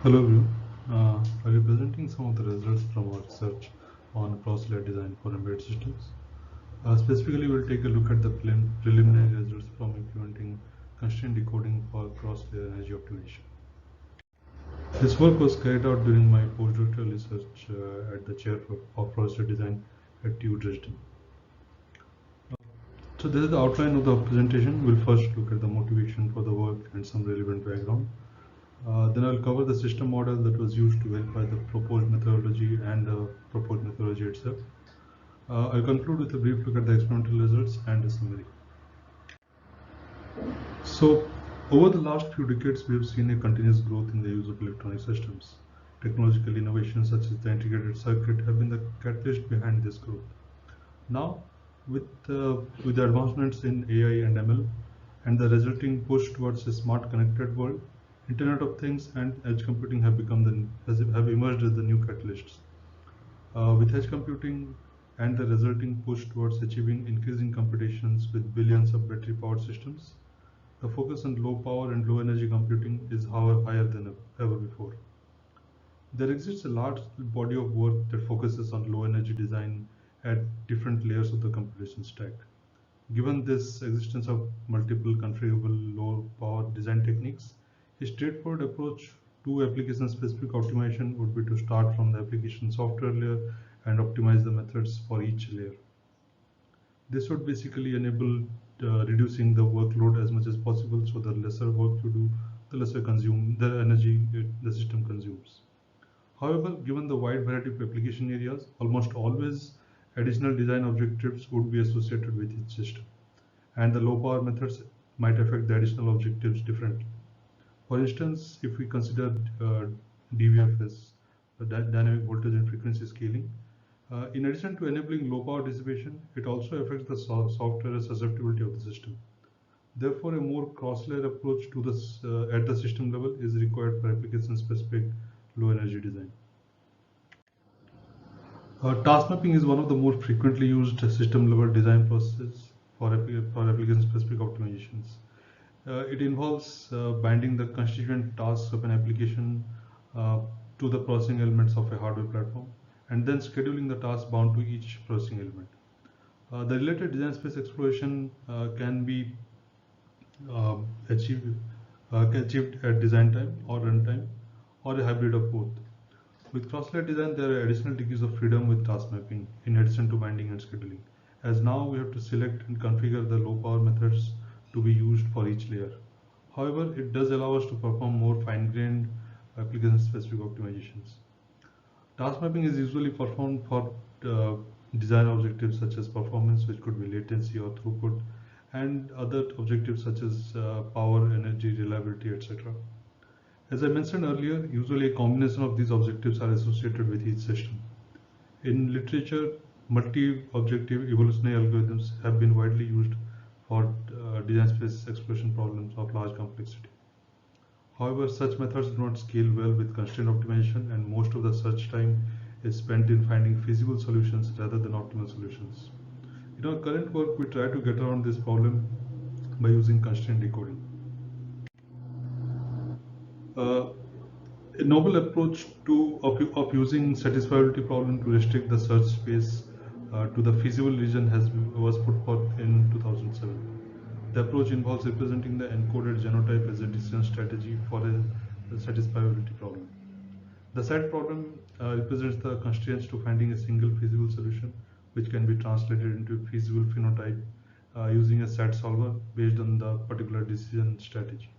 Hello everyone. I'll be presenting some of the results from our research on cross-layer design for embedded systems. Specifically, we'll take a look at the preliminary results from implementing constraint decoding for cross-layer energy optimization. This work was carried out during my postdoctoral research at the chair of cross-layer design at TU Dresden. So this is the outline of the presentation. We'll first look at the motivation for the work and some relevant background. Then I'll cover the system model that was used to verify the proposed methodology and the proposed methodology itself. I'll conclude with a brief look at the experimental results and a summary. So, over the last few decades, we have seen a continuous growth in the use of electronic systems. Technological innovations such as the integrated circuit have been the catalyst behind this growth. Now, with the advancements in AI and ML and the resulting push towards a smart connected world, Internet of Things and edge computing have emerged as the new catalysts. With edge computing and the resulting push towards achieving increasing computations with billions of battery-powered systems, the focus on low power and low energy computing is higher than ever before. There exists a large body of work that focuses on low energy design at different layers of the computation stack. Given this existence of multiple configurable low power design techniques, a straightforward approach to application-specific optimization would be to start from the application software layer and optimize the methods for each layer. This would basically enable reducing the workload as much as possible, so the lesser work you do, the lesser the energy the system consumes. However, given the wide variety of application areas, almost always additional design objectives would be associated with each system, and the low power methods might affect the additional objectives differently. For instance, if we consider DVFS, dynamic voltage and frequency scaling, in addition to enabling low power dissipation, it also affects the software susceptibility of the system. Therefore, a more cross-layer approach to this at the system level is required for application-specific low energy design. Task mapping is one of the more frequently used system-level design processes for application-specific optimizations. It involves binding the constituent tasks of an application to the processing elements of a hardware platform, and then scheduling the tasks bound to each processing element. The related design space exploration can be achieved at design time or runtime, or a hybrid of both. With cross-layer design, there are additional degrees of freedom with task mapping, in addition to binding and scheduling, as now we have to select and configure the low power methods to be used for each layer. However, it does allow us to perform more fine-grained application-specific optimizations. Task mapping is usually performed for design objectives such as performance, which could be latency or throughput, and other objectives such as power, energy, reliability, etc. As I mentioned earlier, usually a combination of these objectives are associated with each system. In literature, multi-objective evolutionary algorithms have been widely used for design space exploration problems of large complexity. However, such methods do not scale well with constraint optimization, and most of the search time is spent in finding feasible solutions rather than optimal solutions. In our current work, we try to get around this problem by using constraint decoding. A novel approach of using satisfiability problem to restrict the search space to the feasible region was put forth in 2007. The approach involves representing the encoded genotype as a decision strategy for a satisfiability problem. The SAT problem represents the constraints to finding a single feasible solution, which can be translated into a feasible phenotype using a SAT solver based on the particular decision strategy.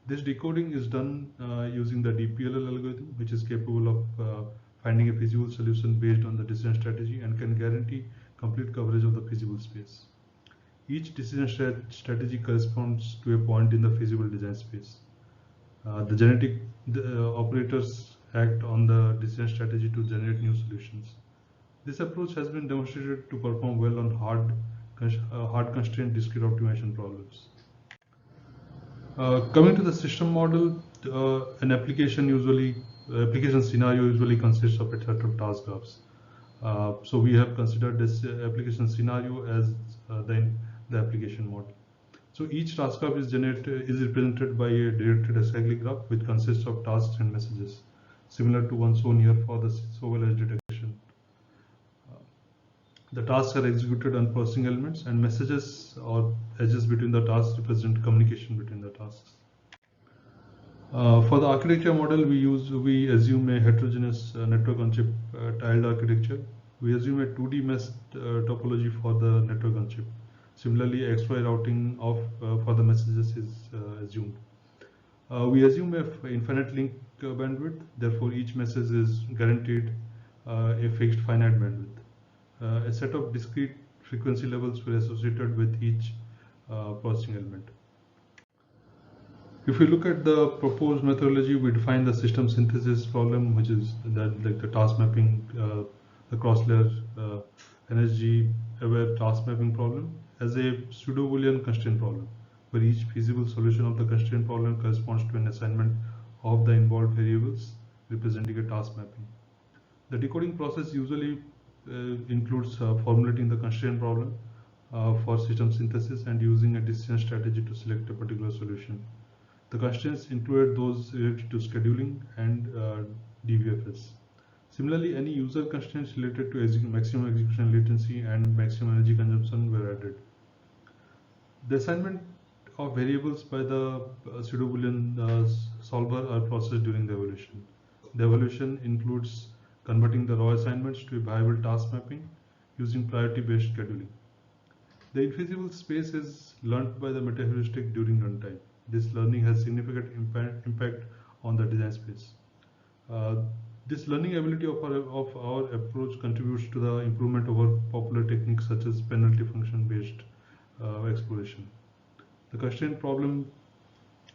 This decoding is done using the DPLL algorithm, which is capable of finding a feasible solution based on the decision strategy and can guarantee complete coverage of the feasible space. Each decision strategy corresponds to a point in the feasible design space. The genetic operators act on the decision strategy to generate new solutions. This approach has been demonstrated to perform well on hard constraint discrete optimization problems. Coming to the system model, an application scenario usually consists of a set of task graphs. So we have considered this application scenario as the application model. So each task graph is represented by a directed acyclic graph which consists of tasks and messages, similar to one shown here for the Sowell edge detection. The tasks are executed on processing elements, and messages or edges between the tasks represent communication between the tasks. For the architecture model, we assume a heterogeneous network on chip tiled architecture. We assume a 2D mesh topology for the network on chip. Similarly, XY routing for the messages is assumed. We assume a infinite link bandwidth. Therefore, each message is guaranteed a fixed finite bandwidth. A set of discrete frequency levels were associated with each processing element. If we look at the proposed methodology, we define the system synthesis problem, which is like the task mapping, the cross-layer energy-aware task mapping problem, as a pseudo-Boolean constraint problem, where each feasible solution of the constraint problem corresponds to an assignment of the involved variables, representing a task mapping. The decoding process usually includes formulating the constraint problem for system synthesis and using a decision strategy to select a particular solution. The constraints included those related to scheduling and DVFS. Similarly, any user constraints related to maximum execution latency and maximum energy consumption were added. The assignment of variables by the pseudo-Boolean solver are processed during the evaluation. The evaluation includes converting the raw assignments to a viable task mapping using priority-based scheduling. The infeasible space is learned by the meta-heuristic during runtime. This learning has significant impact on the design space. This learning ability of our approach contributes to the improvement of our popular techniques such as penalty function-based exploration. The constraint problem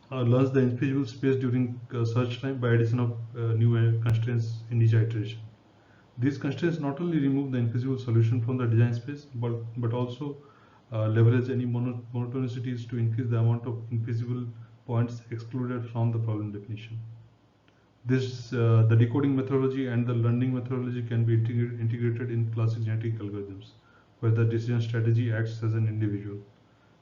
learns the infeasible space during search time by addition of new constraints in each iteration. These constraints not only remove the infeasible solution from the design space, but also leverage any monotonicities to increase the amount of infeasible points excluded from the problem definition. The decoding methodology and the learning methodology can be integrated in classic genetic algorithms, where the decision strategy acts as an individual.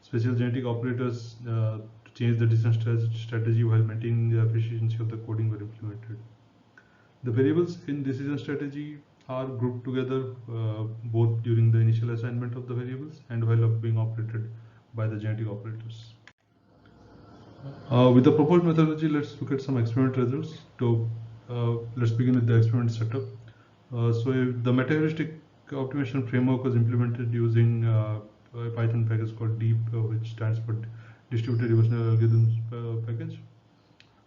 Special genetic operators to change the decision strategy while maintaining the efficiency of the coding were implemented. The variables in decision strategy are grouped together both during the initial assignment of the variables and while being operated by the genetic operators. With the proposed methodology, let's look at some experiment results. Let's begin with the experiment setup. So the meta-heuristic optimization framework was implemented using a Python package called DEEP, which stands for Distributed Evolutionary Algorithms package.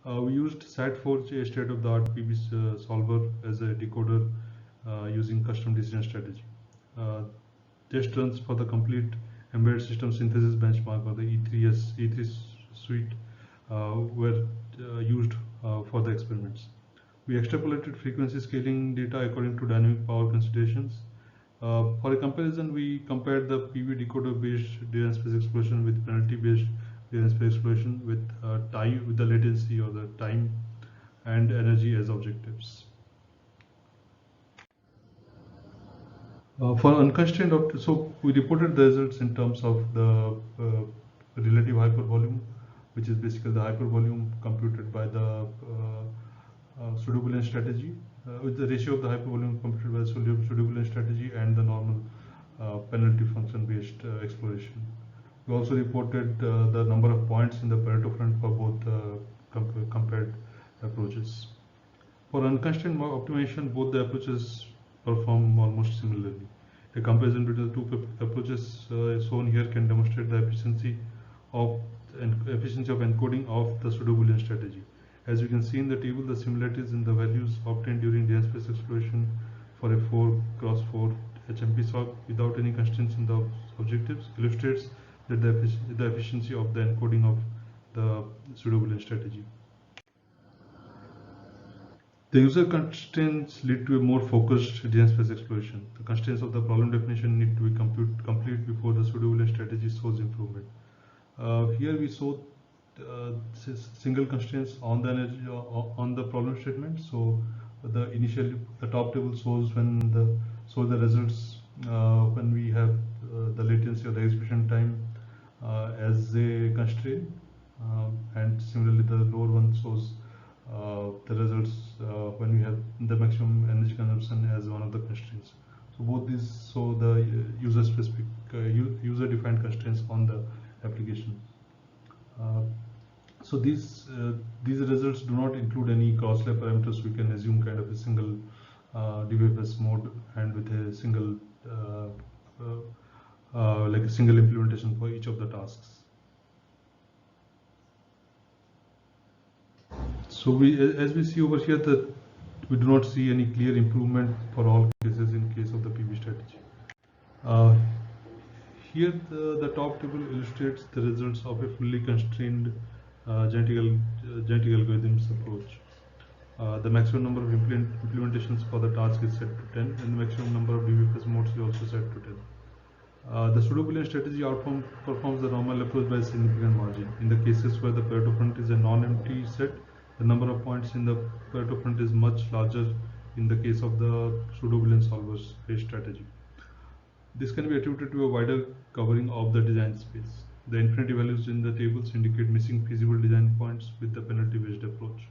We used SAT4, a state-of-the-art PB solver, as a decoder using custom decision strategy. Test runs for the complete embedded system synthesis benchmark, or the E3 suite, were used for the experiments. We extrapolated frequency scaling data according to dynamic power considerations. For a comparison, we compared the PB decoder-based design space exploration with penalty-based design space exploration with the latency or the time and energy as objectives. For unconstrained, so we reported the results in terms of the relative hypervolume, which is basically the hypervolume computed by the pseudo-Boolean strategy, with the ratio of the hypervolume computed by the pseudo-Boolean strategy and the normal penalty function-based exploration. We also reported the number of points in the Pareto front for both compared approaches. For unconstrained optimization, both the approaches perform almost similarly. A comparison between the two approaches shown here can demonstrate the efficiency of encoding of the pseudo-Boolean strategy. As you can see in the table, the similarities in the values obtained during design space exploration for a 4x4 HMP SOC without any constraints in the objectives illustrates that the efficiency of the encoding of the pseudo-Boolean strategy. The user constraints lead to a more focused design space exploration. The constraints of the problem definition need to be complete before the pseudo-Boolean strategy shows improvement. Here we saw single constraints on the energy on the problem statement. So the top table shows the results when we have the latency or the execution time as a constraint, and similarly the lower one shows the results when we have the maximum energy consumption as one of the constraints. So both these show the user specific, user defined constraints on the application. So these results do not include any cross-layer parameters. We can assume kind of a single DBFS mode and with a single like a single implementation for each of the tasks. So as we see over here, that we do not see any clear improvement for all cases in case of the PV strategy. Here the top table illustrates the results of a fully constrained genetic algorithms approach. The maximum number of implementations for the task is set to 10, and the maximum number of DBFS modes is also set to 10. The pseudo-Boolean strategy outperforms the normal approach by a significant margin. In the cases where the Pareto front is a non-empty set, the number of points in the Pareto front is much larger in the case of the pseudo-Boolean solvers based strategy. This can be attributed to a wider covering of the design space. The infinity values in the tables indicate missing feasible design points with the penalty-based approach.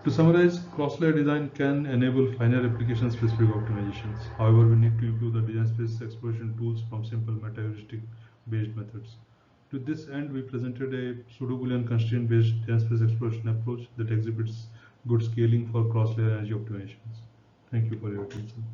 To summarize, cross-layer design can enable finer application-specific optimizations. However, we need to improve the design space exploration tools from simple meta-heuristic-based methods. To this end, we presented a pseudo-Boolean constraint-based design space exploration approach that exhibits good scaling for cross-layer energy optimizations. Thank you for your attention.